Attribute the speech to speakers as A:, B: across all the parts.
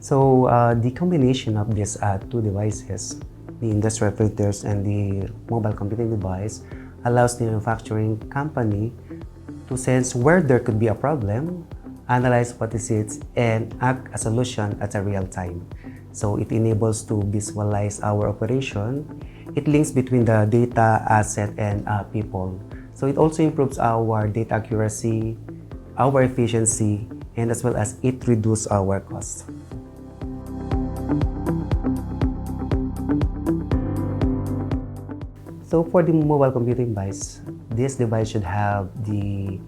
A: The combination of these two devices, the industrial printers and the mobile computing device, allows the manufacturing company to sense where there could be a problem, analyze what is it, and act a solution at a real time. So it enables to visualize our operation. It links between the data, asset, and people. So it also improves our data accuracy, our efficiency, and as well as it reduces our costs. So for the mobile computing device, this device should have the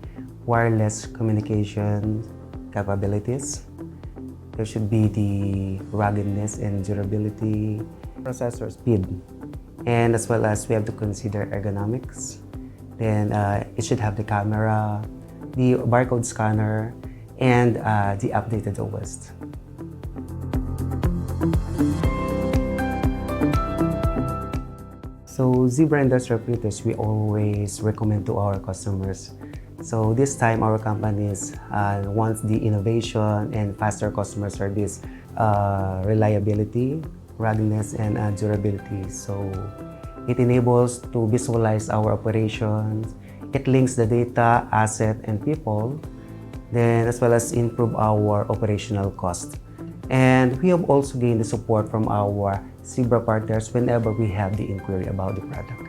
A: wireless communication capabilities. There should be the ruggedness and durability, processor speed, and as well as we have to consider ergonomics. Then it should have the camera, the barcode scanner, and the updated OS. So Zebra Industrial Printers, we always recommend to our customers. So this time our companies wants the innovation and faster customer service, reliability, ruggedness, and durability. So it enables to visualize our operations. It links the data, asset, and people, then as well as improve our operational cost. And we have also gained the support from our Zebra partners whenever we have the inquiry about the product.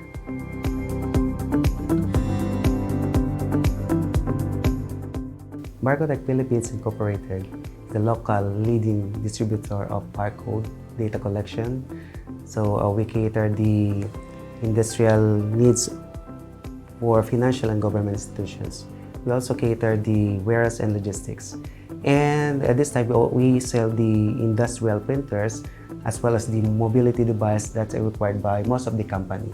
A: Barcotech Philippines Incorporated is the local leading distributor of barcode data collection. So we cater the industrial needs for financial and government institutions. We also cater the warehouse and logistics. And at this time, we sell the industrial printers as well as the mobility device that's required by most of the company.